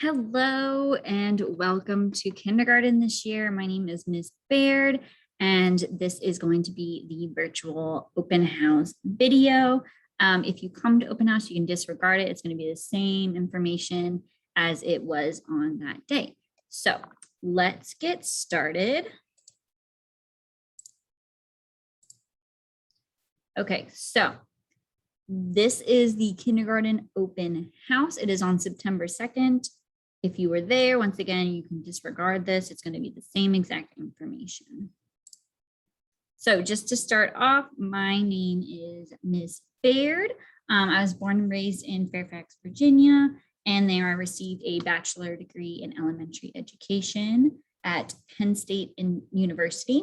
Hello and welcome to kindergarten this year. My name is Ms. Baird, and this is going to be the virtual open house video. If you come to open house, you can disregard it. It's going to be the same information as it was on that day. So let's get started. Okay, so this is the kindergarten open house. It is on September 2nd. If you were there, once again, you can disregard this. It's going to be the same exact information. So just to start off, my name is Ms. Baird. I was born and raised in Fairfax, Virginia, and there I received a bachelor degree in elementary education at Penn State University.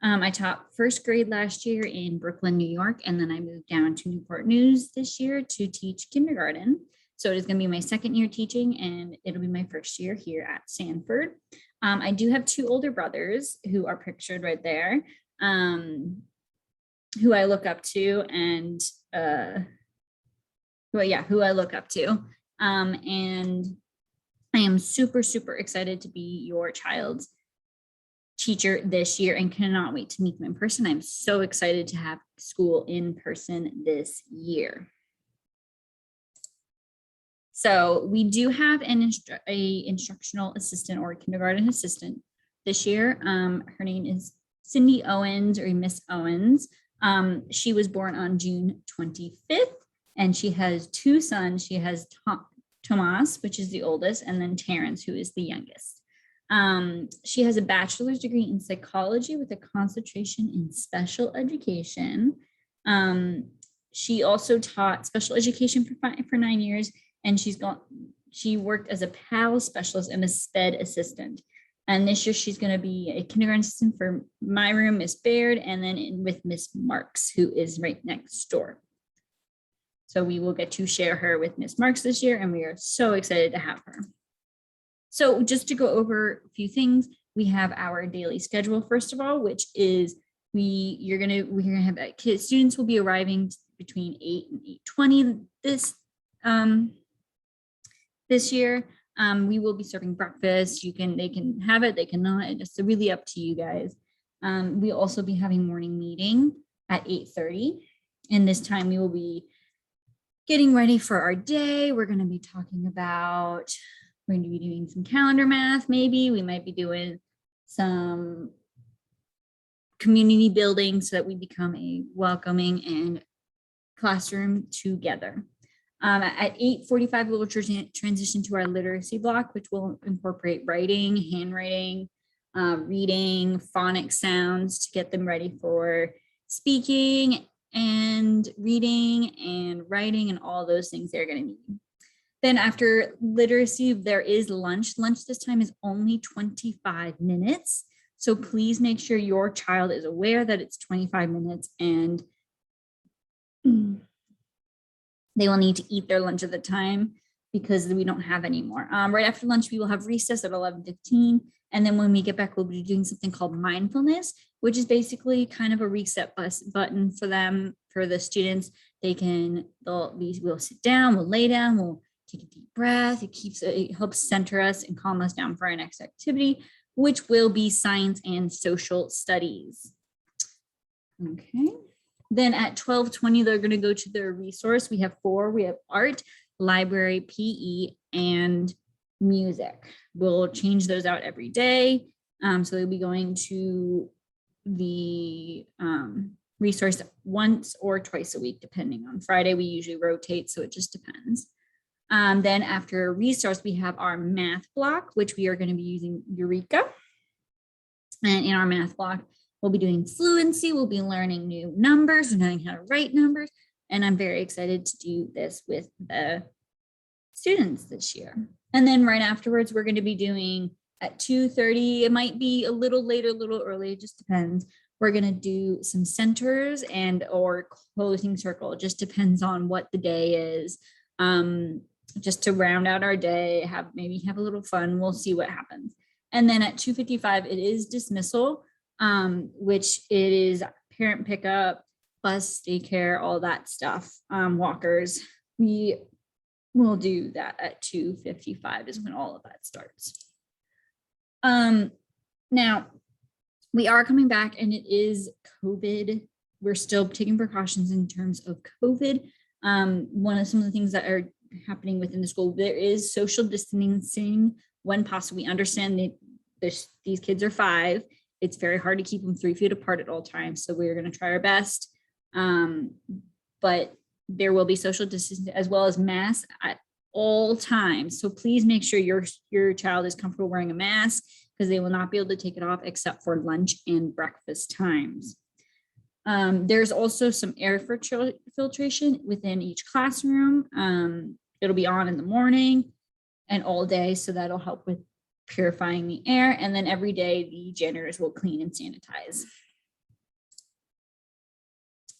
I taught first grade last year in Brooklyn, New York, and then I moved down to Newport News this year to teach kindergarten. So it is going to be my second year teaching, and it'll be my first year here at Sanford. I do have two older brothers who are pictured right there, who I look up to, and who I look up to. And I am super, super excited to be your child's teacher this year and cannot wait to meet them in person. I'm so excited to have school in person this year. So we do have an instructional assistant or kindergarten assistant this year. Her name is Cindy Owens, or Miss Owens. She was born on June 25th, and she has two sons. She has Tomas, which is the oldest, and then Terrence, who is the youngest. She has a bachelor's degree in psychology with a concentration in special education. She also taught special education for 9 years, and she worked as a PAL specialist and a SPED assistant. And this year she's going to be a kindergarten assistant for my room, Miss Baird, and then with Miss Marks, who is right next door. So we will get to share her with Miss Marks this year, and we are so excited to have her. So just to go over a few things, we have our daily schedule, first of all, which is we're gonna have students will be arriving between 8 and 8:20 this year. We will be serving breakfast. They can have it, they cannot. It's really up to you guys. We'll also be having morning meeting at 8:30, and this time we will be getting ready for our day. We're going to be talking about. We're going to be doing some calendar math, maybe. We might be doing some community building so that we become a welcoming and classroom together. At 8:45, we will transition to our literacy block, which will incorporate writing, handwriting, reading, phonic sounds to get them ready for speaking and reading and writing and all those things they're going to need. Then after literacy, there is lunch. Lunch this time is only 25 minutes. So please make sure your child is aware that it's 25 minutes and they will need to eat their lunch at the time because we don't have any more. Right after lunch, we will have recess at 11:15. And then when we get back, we'll be doing something called mindfulness, which is basically kind of a reset button for them, for the students. We'll sit down, we'll lay down, we'll take a deep breath. It helps center us and calm us down for our next activity, which will be science and social studies. Okay. Then at 12:20, they're going to go to their resource. We have 4. We have art, library, PE, and music. We'll change those out every day. So they'll be going to the resource once or twice a week, depending on Friday. We usually rotate, so it just depends. Then after resource, we have our math block, which we are going to be using Eureka. And in our math block, we'll be doing fluency. We'll be learning new numbers, learning how to write numbers. And I'm very excited to do this with the students this year. And then right afterwards, we're going to be doing at 2:30. It might be a little later, a little early. It just depends. We're going to do some centers or closing circle. It just depends on what the day is. Just to round out our day, maybe have a little fun. We'll see what happens. And then at 2:55, it is dismissal, which it is parent pickup, bus, daycare, all that stuff, walkers. We we'll do that at 2:55 is when all of that starts. Now we are coming back and it is COVID. We're still taking precautions in terms of COVID. Some of the things that are happening within the school, there is social distancing when possible. We understand that these kids are 5. It's very hard to keep them 3 feet apart at all times. So we're going to try our best. But there will be social distancing as well as masks at all times. So please make sure your child is comfortable wearing a mask, because they will not be able to take it off except for lunch and breakfast times. There's also some air filtration within each classroom. It'll be on in the morning and all day, so that'll help with purifying the air. And then every day the janitors will clean and sanitize.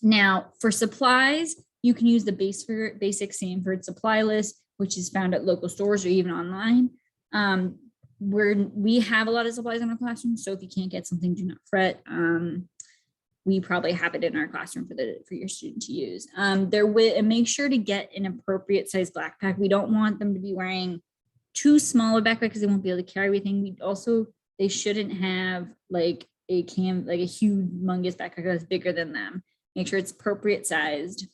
Now for supplies, you can use the basic Sanford supply list, which is found at local stores or even online. We have a lot of supplies in our classroom, so if you can't get something, do not fret. We probably have it in our classroom for your student to use. And make sure to get an appropriate size backpack. We don't want them to be wearing too small a backpack because they won't be able to carry everything. They shouldn't have like a humongous backpack that's bigger than them. Make sure it's appropriate sized.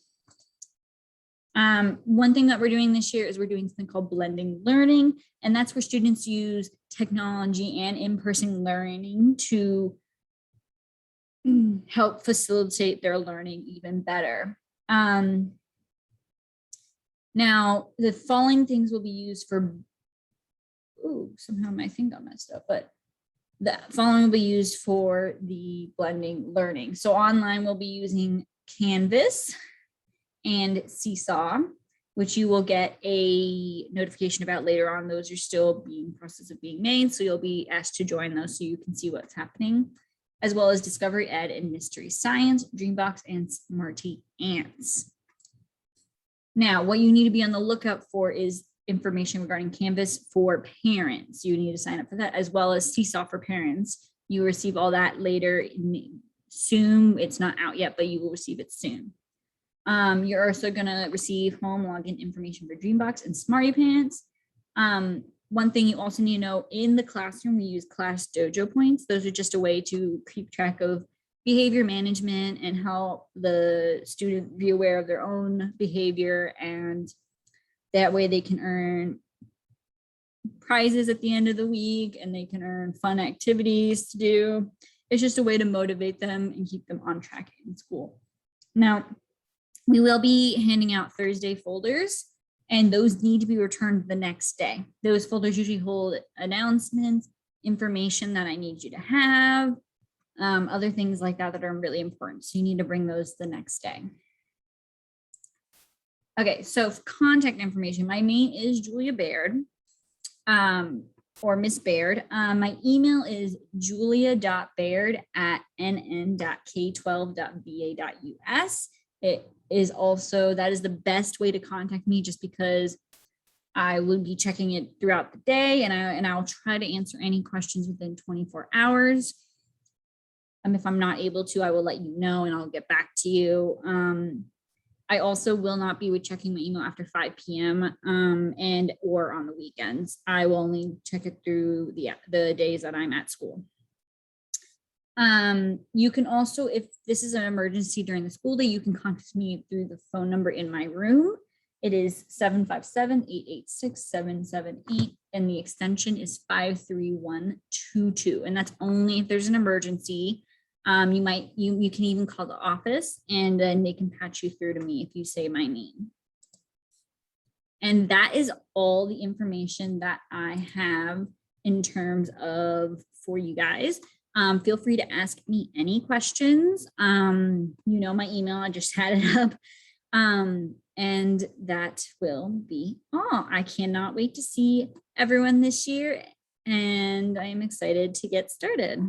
One thing that we're doing this year is we're doing something called blending learning, and that's where students use technology and in-person learning to help facilitate their learning even better. Now, the following things will be used for, somehow my thing got messed up, but the following will be used for the blending learning. So online we'll be using Canvas and Seesaw, which you will get a notification about later on. Those are still process of being made, so you'll be asked to join those so you can see what's happening, as well as Discovery Ed and Mystery Science, Dreambox, and Smarty Ants. Now, what you need to be on the lookout for is information regarding Canvas for parents. You need to sign up for that, as well as Seesaw for parents. You will receive all that later soon. It's not out yet, but you will receive it soon. You're also going to receive home login information for Dreambox and Smarty Pants. One thing you also need to know, in the classroom, we use class dojo points. Those are just a way to keep track of behavior management and help the student be aware of their own behavior, and that way they can earn prizes at the end of the week and they can earn fun activities to do. It's just a way to motivate them and keep them on track in school. Now, we will be handing out Thursday folders, and those need to be returned the next day. Those folders usually hold announcements, information that I need you to have, other things like that are really important. So you need to bring those the next day. Okay, so contact information. My name is Julia Baird, or Miss Baird. My email is julia.baird@nn.k12.va.us. It is also, that is the best way to contact me, just because I will be checking it throughout the day, and I'll try to answer any questions within 24 hours. If I'm not able to, I will let you know and I'll get back to you. I also will not be checking my email after 5 p.m. Or on the weekends. I will only check it through the days that I'm at school. You can also, if this is an emergency during the school day, you can contact me through the phone number in my room. It is 757-886-778, and the extension is 53122. And that's only if there's an emergency. You can even call the office, and then they can patch you through to me if you say my name. And that is all the information that I have in terms of for you guys. Feel free to ask me any questions. You know my email, I just had it up. And that will be all. I cannot wait to see everyone this year, and I'm excited to get started.